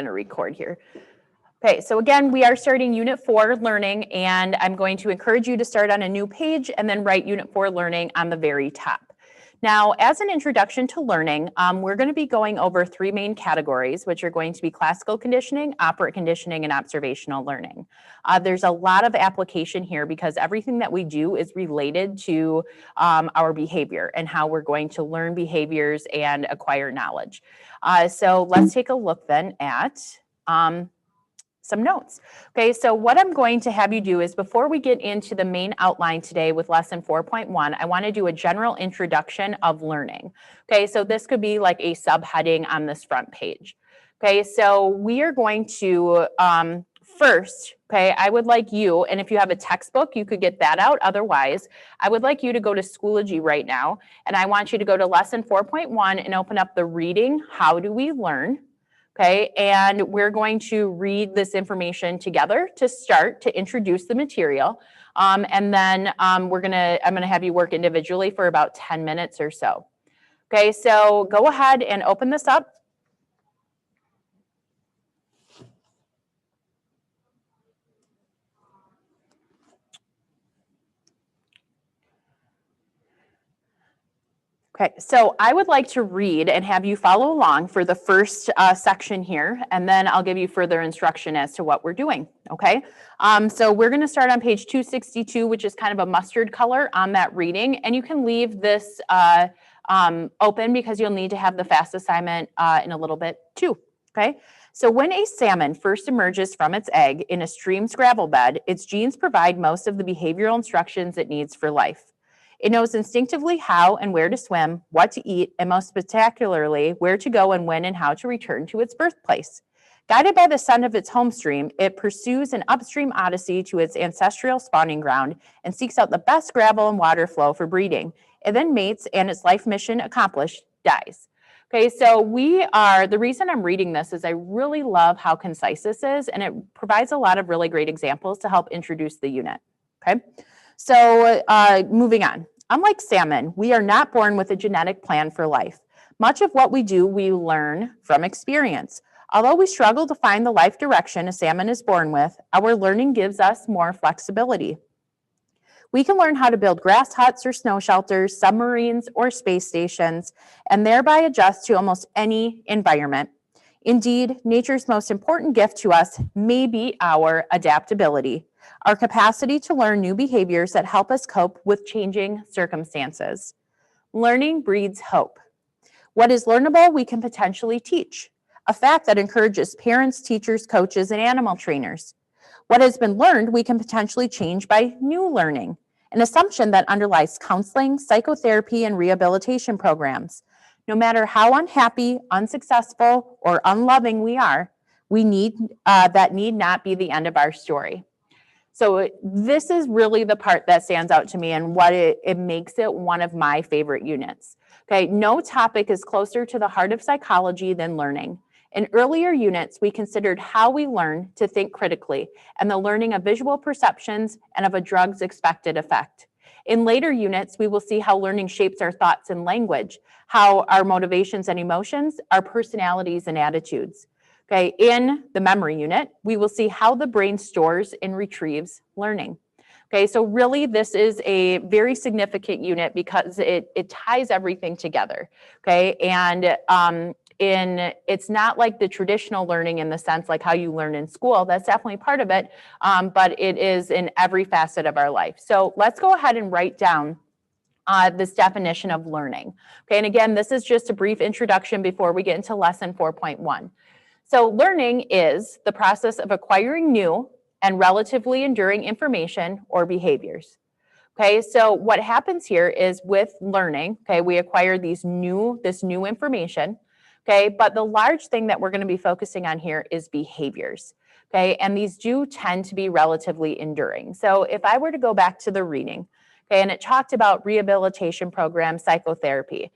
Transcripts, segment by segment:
going to record here. Okay, so again, we are starting Unit 4 Learning, and I'm going to encourage you to start on a new page and then write Unit 4 Learning on the very top. Now, as an introduction to learning, we're going to be going over 3 main categories, which are going to be classical conditioning, operant conditioning, and observational learning. There's a lot of application here because everything that we do is related to our behavior and how we're going to learn behaviors and acquire knowledge. So let's take a look then at some notes. Okay, so what I'm going to have you do is before we get into the main outline today with lesson 4.1, I want to do a general introduction of learning. Okay, so this could be like a subheading on this front page. Okay, so we are going to first, okay, I would like you, and if you have a textbook, you could get that out. Otherwise, I would like you to go to Schoology right now, and I want you to go to lesson 4.1 and open up the reading, How Do We Learn? Okay, and we're going to read this information together to start to introduce the material. And then I'm gonna have you work individually for about 10 minutes or so. Okay, so go ahead and open this up. Okay, so I would like to read and have you follow along for the first section here, and then I'll give you further instruction as to what we're doing, okay? So we're gonna start on page 262, which is kind of a mustard color on that reading, and you can leave this open because you'll need to have the FAST assignment in a little bit too, okay? So when a salmon first emerges from its egg in a stream's gravel bed, its genes provide most of the behavioral instructions it needs for life. It knows instinctively how and where to swim, what to eat, and most spectacularly, where to go and when and how to return to its birthplace. Guided by the scent of its home stream, it pursues an upstream odyssey to its ancestral spawning ground and seeks out the best gravel and water flow for breeding. It then mates, and its life mission accomplished, dies. Okay, so the reason I'm reading this is I really love how concise this is, and it provides a lot of really great examples to help introduce the unit, okay? So moving on. Unlike salmon, we are not born with a genetic plan for life. Much of what we do, we learn from experience. Although we struggle to find the life direction a salmon is born with, our learning gives us more flexibility. We can learn how to build grass huts or snow shelters, submarines or space stations, and thereby adjust to almost any environment. Indeed, nature's most important gift to us may be our adaptability, our capacity to learn new behaviors that help us cope with changing circumstances. Learning breeds hope. What is learnable, we can potentially teach, a fact that encourages parents, teachers, coaches, and animal trainers. What has been learned, we can potentially change by new learning, an assumption that underlies counseling, psychotherapy, and rehabilitation programs. No matter how unhappy, unsuccessful, or unloving we are, that need not be the end of our story. So this is really the part that stands out to me and what it makes it one of my favorite units. Okay, no topic is closer to the heart of psychology than learning. In earlier units, we considered how we learn to think critically and the learning of visual perceptions and of a drug's expected effect. In later units, we will see how learning shapes our thoughts and language, how our motivations and emotions, our personalities and attitudes. Okay, in the memory unit, we will see how the brain stores and retrieves learning. Okay, so really this is a very significant unit because it ties everything together. Okay, and it's not like the traditional learning in the sense like how you learn in school. That's definitely part of it, but it is in every facet of our life. So let's go ahead and write down this definition of learning. Okay, and again, this is just a brief introduction before we get into lesson 4.1. So learning is the process of acquiring new and relatively enduring information or behaviors. Okay, so what happens here is with learning, okay, we acquire this new information, okay, but the large thing that we're going to be focusing on here is behaviors, okay, and these do tend to be relatively enduring. So if I were to go back to the reading, okay, and it talked about rehabilitation programs, psychotherapy,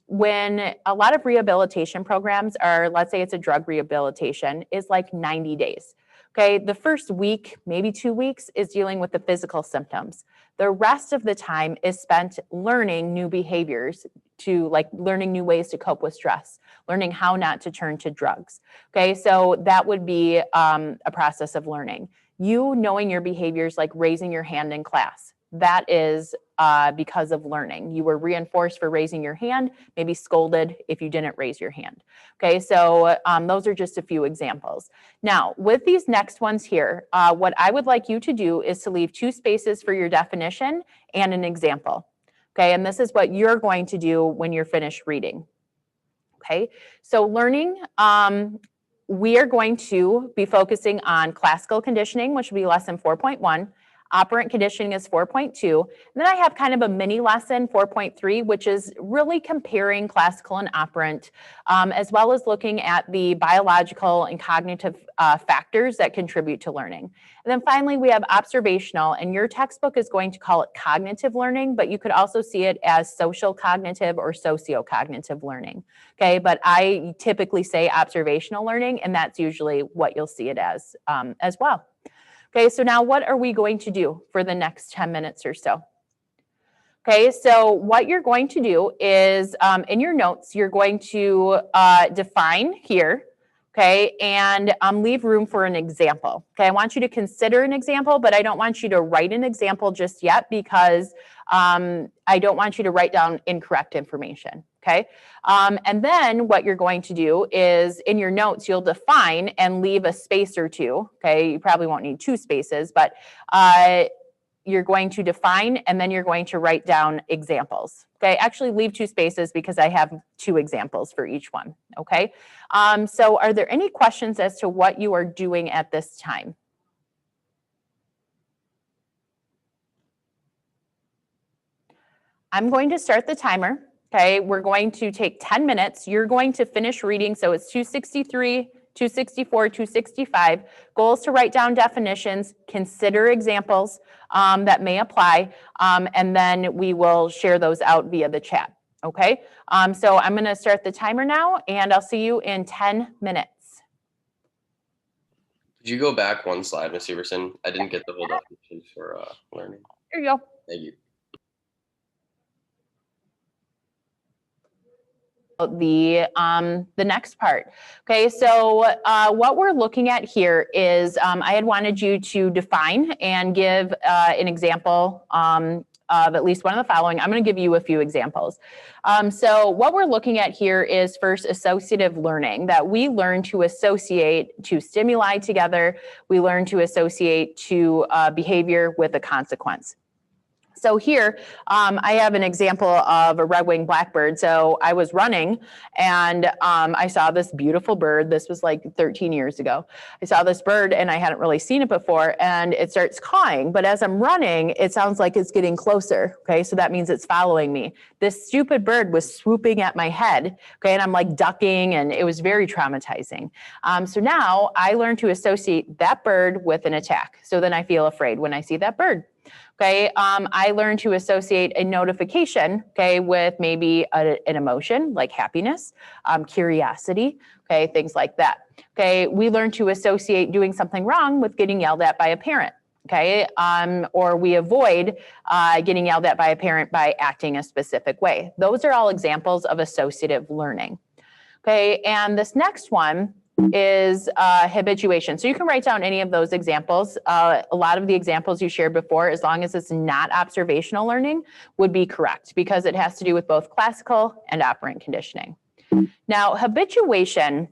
when a lot of rehabilitation programs are, let's say it's a drug rehabilitation, is like 90 days. Okay, the first week, maybe 2 weeks, is dealing with the physical symptoms. The rest of the time is spent learning new behaviors, to like learning new ways to cope with stress, learning how not to turn to drugs. Okay, so that would be a process of learning. You knowing your behaviors, like raising your hand in class, that is because of learning. You were reinforced for raising your hand, maybe scolded if you didn't raise your hand. Okay, so those are just a few examples. Now, with these next ones here, what I would like you to do is to leave 2 spaces for your definition and an example. Okay, and this is what you're going to do when you're finished reading. Okay, so learning, we are going to be focusing on classical conditioning, which will be lesson 4.1. Operant conditioning is 4.2. And then I have kind of a mini lesson, 4.3, which is really comparing classical and operant, as well as looking at the biological and cognitive factors that contribute to learning. And then finally, we have observational, and your textbook is going to call it cognitive learning, but you could also see it as social cognitive or socio-cognitive learning. Okay, but I typically say observational learning, and that's usually what you'll see it as well. Okay, so now what are we going to do for the next 10 minutes or so? Okay, so what you're going to do is in your notes, you're going to define here, okay, and leave room for an example. Okay, I want you to consider an example, but I don't want you to write an example just yet because I don't want you to write down incorrect information. Okay, and then what you're going to do is in your notes, you'll define and leave a space or two. Okay, you probably won't need 2 spaces, but you're going to define and then you're going to write down examples. Okay, actually leave 2 spaces because I have 2 examples for each one. Okay, so are there any questions as to what you are doing at this time? I'm going to start the timer. Okay, we're going to take 10 minutes. You're going to finish reading. So it's 263, 264, 265. Goal is to write down definitions, consider examples that may apply, and then we will share those out via the chat. Okay, so I'm going to start the timer now, and I'll see you in 10 minutes. Could you go back 1 slide, Ms. Everson? I didn't get the whole definition for learning. There you go. Thank you. The next part. Okay, so what we're looking at here is I had wanted you to define and give an example of at least one of the following. I'm going to give you a few examples. So what we're looking at here is first associative learning, that we learn to associate two stimuli together. We learn to associate two behavior with a consequence. So here, I have an example of a red-winged blackbird. So I was running and I saw this beautiful bird. This was like 13 years ago. I saw this bird and I hadn't really seen it before, and it starts cawing. But as I'm running, it sounds like it's getting closer. Okay, so that means it's following me. This stupid bird was swooping at my head. Okay, and I'm like ducking, and it was very traumatizing. So now I learned to associate that bird with an attack. So then I feel afraid when I see that bird. Okay, I learned to associate a notification, okay, with maybe an emotion like happiness, curiosity, okay, things like that. Okay, we learn to associate doing something wrong with getting yelled at by a parent, okay, or we avoid getting yelled at by a parent by acting a specific way. Those are all examples of associative learning. Okay, and this next one is habituation. So you can write down any of those examples. A lot of the examples you shared before, as long as it's not observational learning, would be correct because it has to do with both classical and operant conditioning. Now, habituation,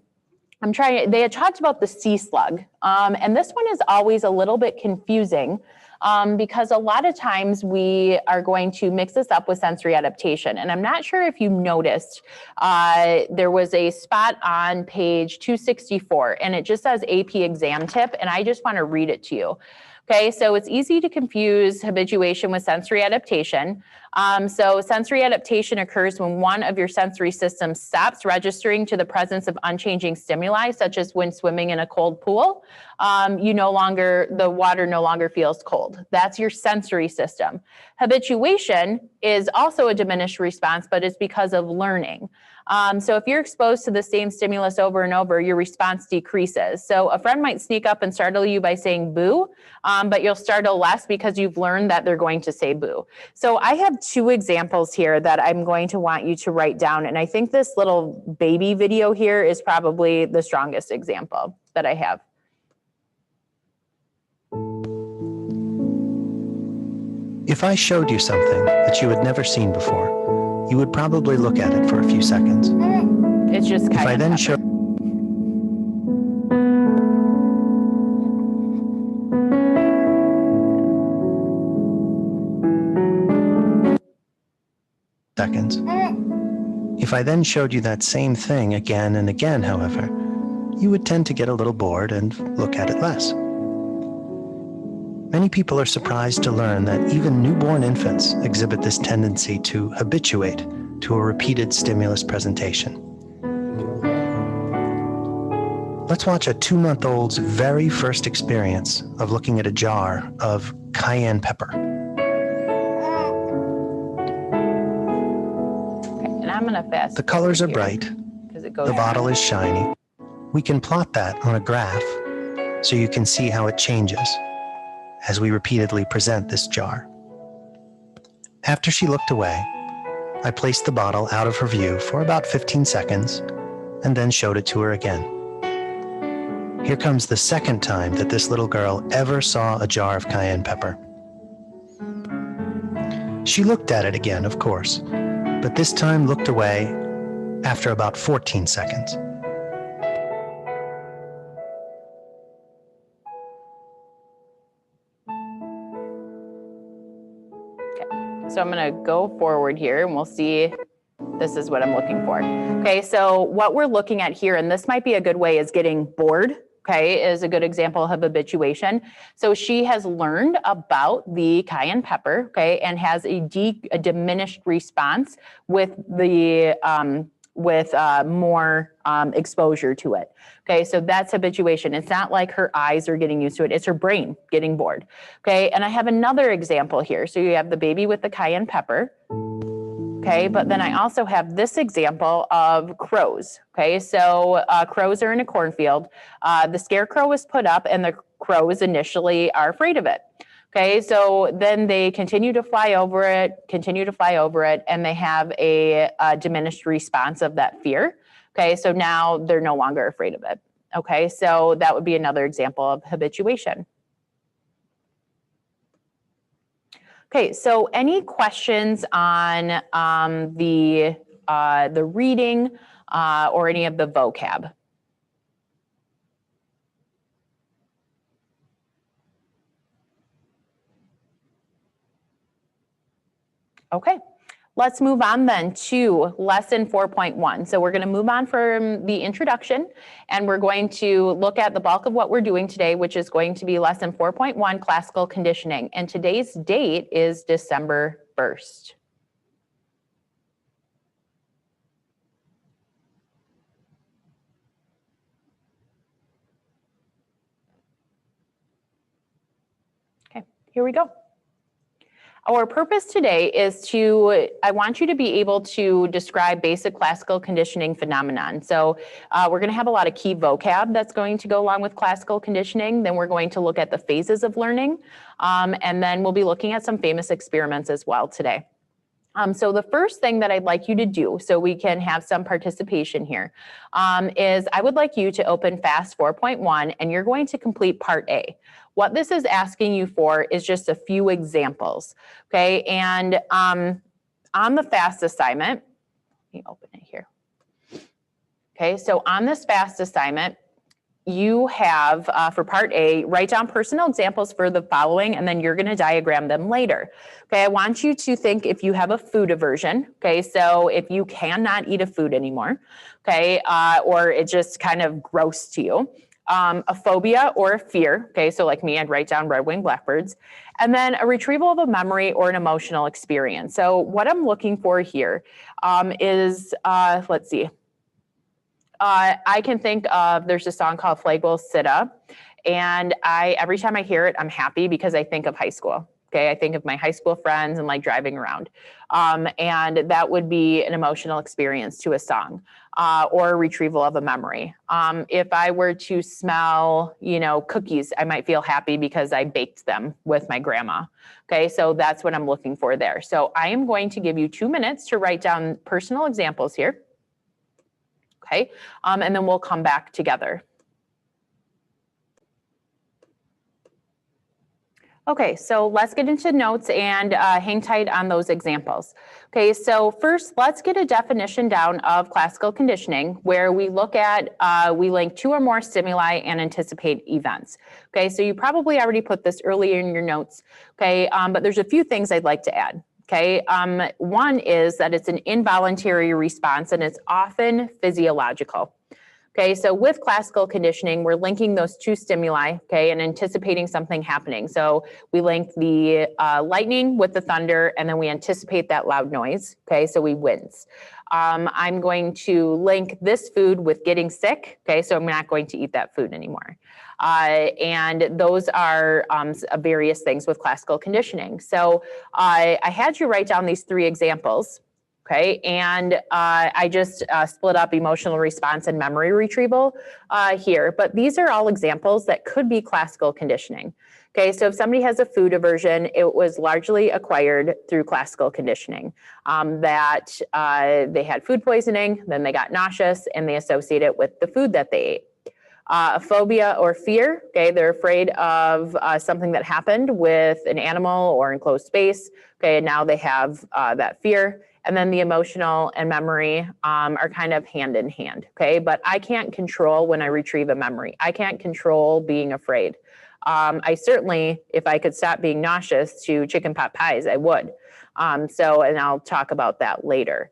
they had talked about the sea slug, and this one is always a little bit confusing because a lot of times we are going to mix this up with sensory adaptation. And I'm not sure if you noticed, there was a spot on page 264, and it just says AP exam tip, and I just want to read it to you. Okay, so it's easy to confuse habituation with sensory adaptation. So sensory adaptation occurs when one of your sensory systems stops registering to the presence of unchanging stimuli, such as when swimming in a cold pool. The water no longer feels cold. That's your sensory system. Habituation is also a diminished response, but it's because of learning. So if you're exposed to the same stimulus over and over, your response decreases. So a friend might sneak up and startle you by saying boo, but you'll startle less because you've learned that they're going to say boo. So I have two examples here that I'm going to want you to write down. And I think this little baby video here is probably the strongest example that I have. If I showed you something that you had never seen before, you would probably look at it for a few seconds. It's just If I cayenne then pepper. show seconds. If I then showed you that same thing again and again, however, you would tend to get a little bored and look at it less. Many people are surprised to learn that even newborn infants exhibit this tendency to habituate to a repeated stimulus presentation. Let's watch a 2-month-old's very first experience of looking at a jar of cayenne pepper. Okay, and I'm going to fast. The colors are forward bright, here, 'cause it goes the bottle is shiny. We can plot that on a graph so you can see how it changes as we repeatedly present this jar. After she looked away, I placed the bottle out of her view for about 15 seconds and then showed it to her again. Here comes the second time that this little girl ever saw a jar of cayenne pepper. She looked at it again, of course, but this time looked away after about 14 seconds. So I'm going to go forward here and we'll see. This is what I'm looking for. Okay, so what we're looking at here, and this might be a good way, is getting bored. Okay, is a good example of habituation. So she has learned about the cayenne pepper, okay, and has a diminished response with the more exposure to it. Okay, so that's habituation. It's not like her eyes are getting used to it. It's her brain getting bored. Okay, and I have another example here. So you have the baby with the cayenne pepper. Okay, but then I also have this example of crows. Okay, so crows are in a cornfield. The scarecrow is put up and the crows initially are afraid of it. Okay, so then they continue to fly over it, and they have a diminished response of that fear. Okay, so now they're no longer afraid of it. Okay, so that would be another example of habituation. Okay, so any questions on the reading or any of the vocab? Okay, let's move on then to lesson 4.1. So we're going to move on from the introduction and we're going to look at the bulk of what we're doing today, which is going to be lesson 4.1, classical conditioning. And today's date is December 1st. Okay, here we go. Our purpose today is I want you to be able to describe basic classical conditioning phenomenon. So we're going to have a lot of key vocab that's going to go along with classical conditioning. Then we're going to look at the phases of learning. And then we'll be looking at some famous experiments as well today. So the first thing that I'd like you to do, so we can have some participation here, is I would like you to open FAST 4.1 and you're going to complete part A. What this is asking you for is just a few examples, okay? And on the FAST assignment, let me open it here. Okay, so on this FAST assignment, you have, for part A, write down personal examples for the following, and then you're going to diagram them later. Okay, I want you to think if you have a food aversion. Okay, so if you cannot eat a food anymore, okay, or it's just kind of gross to you, a phobia or a fear. Okay, so like me, I'd write down red-winged blackbirds, and then a retrieval of a memory or an emotional experience. So what I'm looking for here is, let's see. I can think of, there's a song called Flag Will Sit Up, and every time I hear it, I'm happy because I think of high school. Okay, I think of my high school friends and like driving around. And that would be an emotional experience to a song or a retrieval of a memory. If I were to smell, cookies, I might feel happy because I baked them with my grandma. Okay, so that's what I'm looking for there. So I am going to give you 2 minutes to write down personal examples here. Okay, and then we'll come back together. Okay, so let's get into notes and hang tight on those examples. Okay, so first, let's get a definition down of classical conditioning where we look at, we link 2 or more stimuli and anticipate events. Okay, so you probably already put this earlier in your notes, okay, but there's a few things I'd like to add. Okay, one is that it's an involuntary response and it's often physiological. Okay, so with classical conditioning, we're linking those 2 stimuli, okay, and anticipating something happening. So we link the lightning with the thunder, and then we anticipate that loud noise, okay, so we wince. I'm going to link this food with getting sick, okay, so I'm not going to eat that food anymore. And those are various things with classical conditioning. So I had you write down these 3 examples. Okay, and I just split up emotional response and memory retrieval here, but these are all examples that could be classical conditioning. Okay, so if somebody has a food aversion, it was largely acquired through classical conditioning, that they had food poisoning, then they got nauseous, and they associate it with the food that they ate. A phobia or fear, okay, they're afraid of something that happened with an animal or enclosed space, okay, and now they have that fear. And then the emotional and memory are kind of hand in hand, okay? But I can't control when I retrieve a memory. I can't control being afraid. I certainly, if I could stop being nauseous to chicken pot pies, I would. And I'll talk about that later.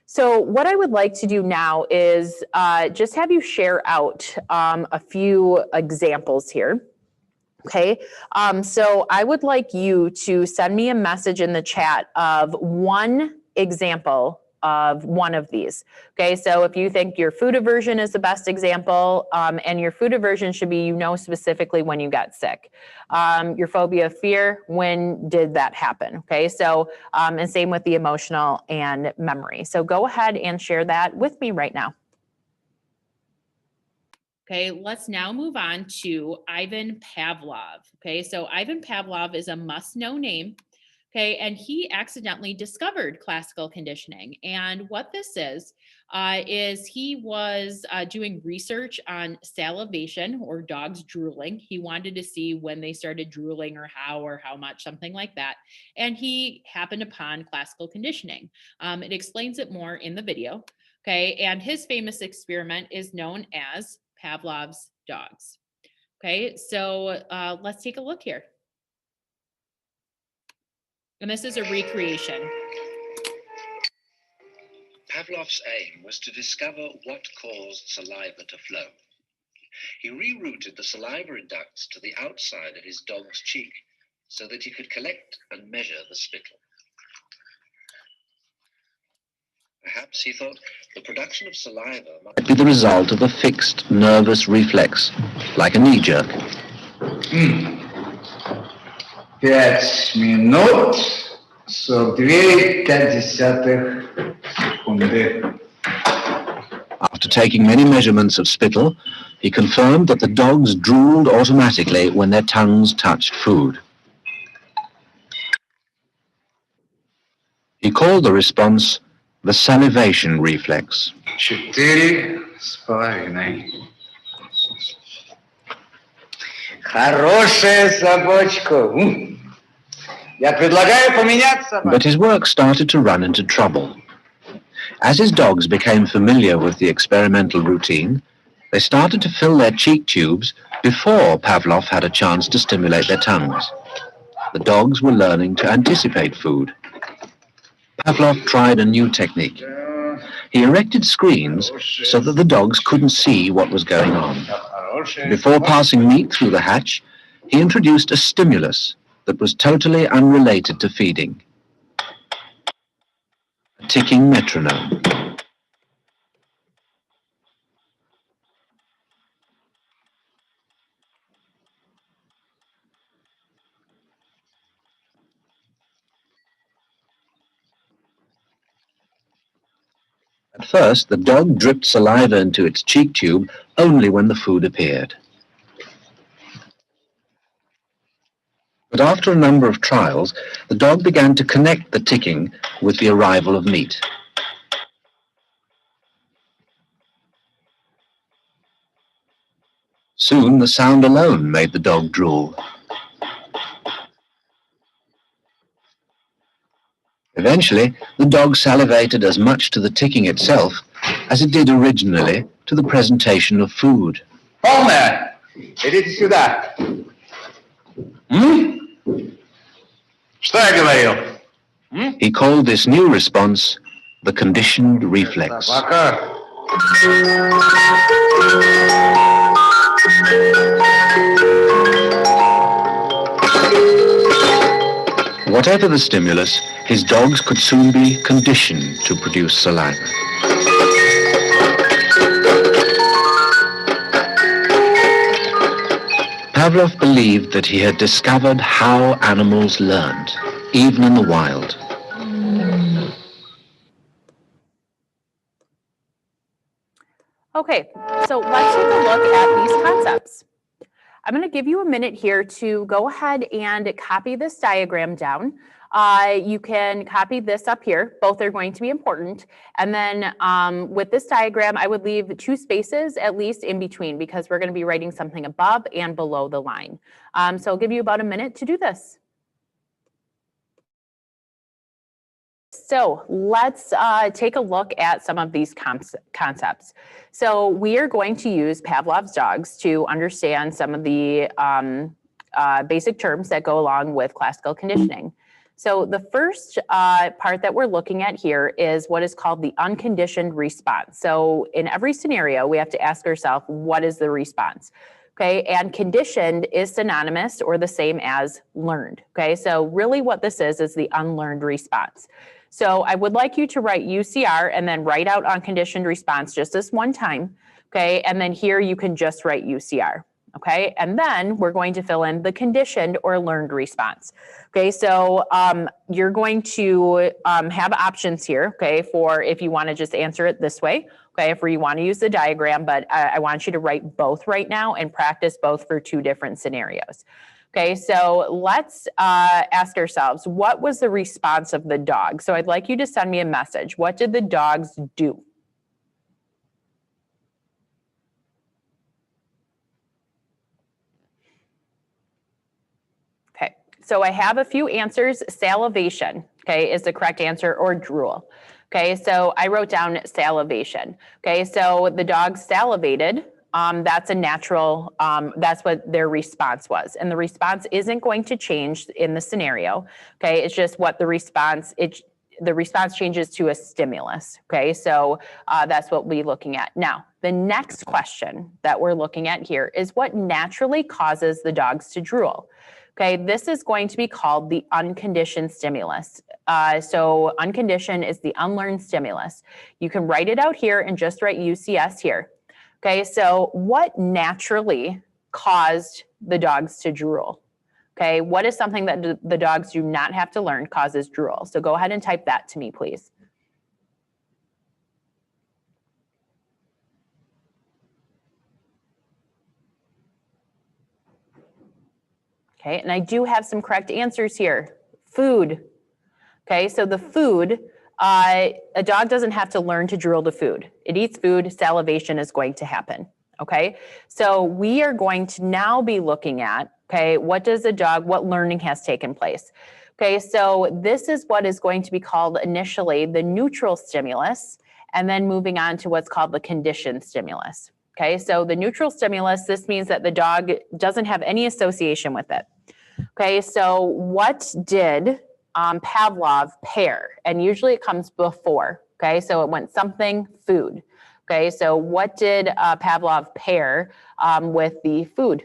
So what I would like to do now is just have you share out a few examples here. Okay, so I would like you to send me a message in the chat of one example of one of these. Okay, so if you think your food aversion is the best example, and your food aversion should be, specifically when you got sick. Your phobia of fear, when did that happen? Okay, so, and same with the emotional and memory. So go ahead and share that with me right now. Okay, let's now move on to Ivan Pavlov. Okay, so Ivan Pavlov is a must-know name. Okay, and he accidentally discovered classical conditioning. And what this is he was doing research on salivation or dogs drooling. He wanted to see when they started drooling or how much, something like that. And he happened upon classical conditioning. It explains it more in the video. Okay, and his famous experiment is known as Pavlov's dogs. Okay, so let's take a look here. And this is a recreation. Pavlov's aim was to discover what caused saliva to flow. He rerouted the salivary ducts to the outside of his dog's cheek so that he could collect and measure the spittle. Perhaps he thought the production of saliva might be the result of a fixed nervous reflex, like a knee jerk. 5 минут 42,5 секунды. After taking many measurements of spittle, he confirmed that the dogs drooled automatically when their tongues touched food. He called the response the salivation reflex. 4,5. Хорошая собачка. Я предлагаю поменять собаку. But his work started to run into trouble. As his dogs became familiar with the experimental routine, they started to fill their cheek tubes before Pavlov had a chance to stimulate their tongues. The dogs were learning to anticipate food. Pavlov tried a new technique. He erected screens so that the dogs couldn't see what was going on. Before passing meat through the hatch, he introduced a stimulus that was totally unrelated to feeding. A ticking metronome. At first, the dog dripped saliva into its cheek tube only when the food appeared. But after a number of trials, the dog began to connect the ticking with the arrival of meat. Soon, the sound alone made the dog drool. Eventually, the dog salivated as much to the ticking itself as it did originally to the presentation of food. Полная! Идите сюда. Что я говорил? He called this new response the conditioned reflex. Собака. Whatever the stimulus, his dogs could soon be conditioned to produce saliva. Pavlov believed that he had discovered how animals learned, even in the wild. Okay, so let's take a look at these concepts. I'm going to give you a minute here to go ahead and copy this diagram down. You can copy this up here. Both are going to be important. And then with this diagram, I would leave 2 spaces at least in between because we're going to be writing something above and below the line. So I'll give you about a minute to do this. So let's take a look at some of these concepts. So we are going to use Pavlov's dogs to understand some of the basic terms that go along with classical conditioning. So the first part that we're looking at here is what is called the unconditioned response. So in every scenario, we have to ask ourselves, what is the response? Okay, and conditioned is synonymous or the same as learned. Okay, so really what this is the unlearned response. So I would like you to write UCR and then write out unconditioned response just this one time. Okay, and then here you can just write UCR. Okay, and then we're going to fill in the conditioned or learned response. Okay, so you're going to have options here, okay, for if you want to just answer it this way, okay, if you want to use the diagram, but I want you to write both right now and practice both for 2 different scenarios. Okay, so let's ask ourselves, what was the response of the dog? So I'd like you to send me a message. What did the dogs do? Okay, so I have a few answers. Salivation, okay, is the correct answer, or drool. Okay, so I wrote down salivation. Okay, so the dog salivated. That's a natural, that's what their response was. And the response isn't going to change in the scenario. Okay, it's just what the response changes to a stimulus. Okay, so that's what we'll be looking at. Now, the next question that we're looking at here is what naturally causes the dogs to drool. Okay, this is going to be called the unconditioned stimulus. So unconditioned is the unlearned stimulus. You can write it out here and just write UCS here. Okay, so what naturally caused the dogs to drool? Okay, what is something that the dogs do not have to learn causes drool? So go ahead and type that to me, please. Okay, and I do have some correct answers here. Food. Okay, so the food, a dog doesn't have to learn to drool the food. It eats food, salivation is going to happen. Okay, so we are going to now be looking at, okay, what learning has taken place. Okay, so this is what is going to be called initially the neutral stimulus, and then moving on to what's called the conditioned stimulus. Okay, so the neutral stimulus, this means that the dog doesn't have any association with it. Okay, so what did Pavlov pair? And usually it comes before. Okay, so it went something, food. Okay, so what did Pavlov pair with the food?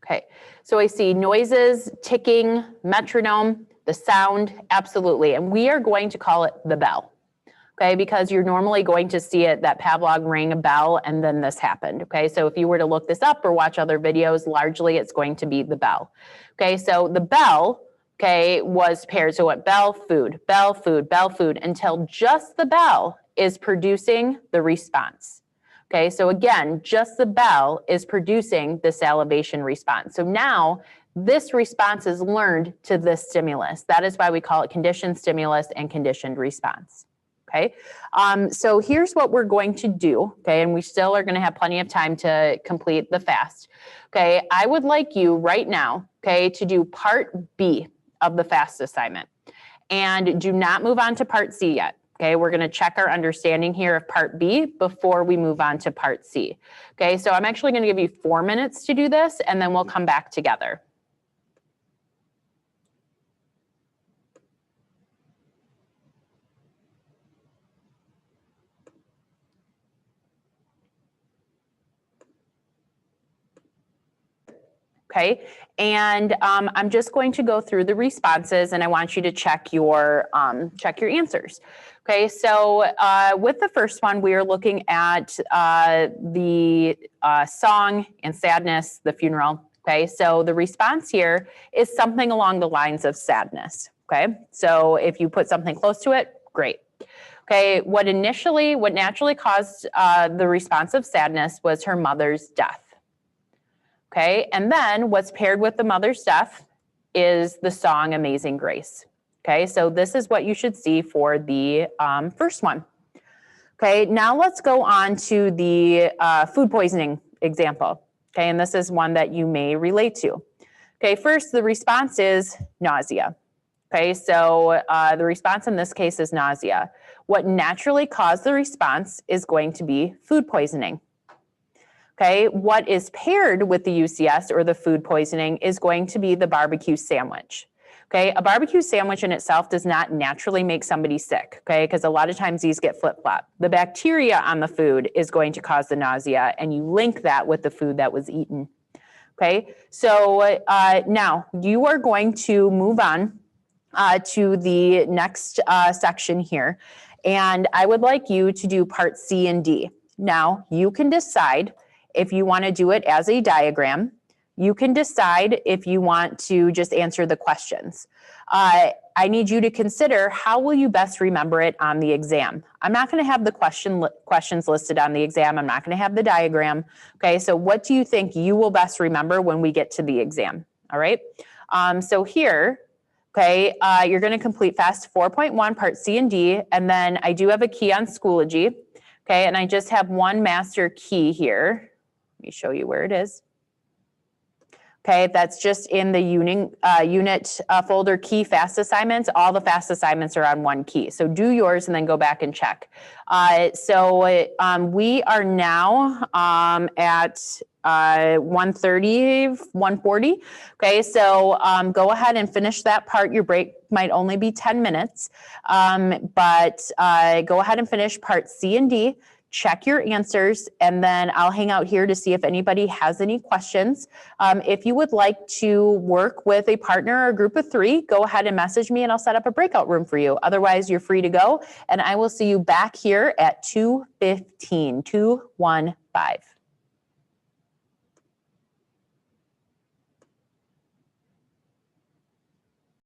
Okay, so I see noises, ticking, metronome, the sound, absolutely. And we are going to call it the bell. okay? Because you're normally going to see it, that Pavlov rang a bell and then this happened, okay? So if you were to look this up or watch other videos, largely it's going to be the bell, okay? So the bell, okay, was paired. So what? Bell, food, bell, food, bell, food, until just the bell is producing the response. Okay, so again, just the bell is producing the salivation response. So now this response is learned to this stimulus. That is why we call it conditioned stimulus and conditioned response. Okay, so here's what we're going to do. Okay, and we still are going to have plenty of time to complete the fast. Okay, I would like you right now, okay, to do part B of the fast assignment. And do not move on to part C yet. Okay, we're going to check our understanding here of part B before we move on to part C. Okay, so I'm actually going to give you 4 minutes to do this, and then we'll come back together. Okay, and I'm just going to go through the responses, and I want you to check your answers. Okay, so with the first one, we are looking at the song and sadness, the funeral. Okay, so the response here is something along the lines of sadness. Okay, so if you put something close to it, great. Okay, what naturally caused the response of sadness was her mother's death. Okay, and then what's paired with the mother's death is the song Amazing Grace. Okay, so this is what you should see for the first one. Okay, now let's go on to the food poisoning example. Okay, and this is one that you may relate to. Okay, first, the response is nausea. Okay, so the response in this case is nausea. What naturally caused the response is going to be food poisoning. Okay, what is paired with the UCS or the food poisoning is going to be the barbecue sandwich. Okay, a barbecue sandwich in itself does not naturally make somebody sick, okay, because a lot of times these get flip-flopped. The bacteria on the food is going to cause the nausea, and you link that with the food that was eaten. Okay, so now you are going to move on to the next section here, and I would like you to do part C and D. Now, you can decide if you want to do it as a diagram. You can decide if you want to just answer the questions. I need you to consider, how will you best remember it on the exam? I'm not going to have the questions listed on the exam. I'm not going to have the diagram. Okay, so what do you think you will best remember when we get to the exam? All right, so here, okay, you're going to complete FAST 4.1, part C and D, and then I do have a key on Schoology. Okay, and I just have one master key here. Let me show you where it is. Okay, that's just in the unit folder key fast assignments. All the fast assignments are on one key. So do yours and then go back and check. We are now at 1:30, 1:40. Okay, so go ahead and finish that part. Your break might only be 10 minutes, but go ahead and finish part C and D. Check your answers, and then I'll hang out here to see if anybody has any questions. If you would like to work with a partner or a group of 3, go ahead and message me and I'll set up a breakout room for you. Otherwise, you're free to go, and I will see you back here at 2:15, 2:15.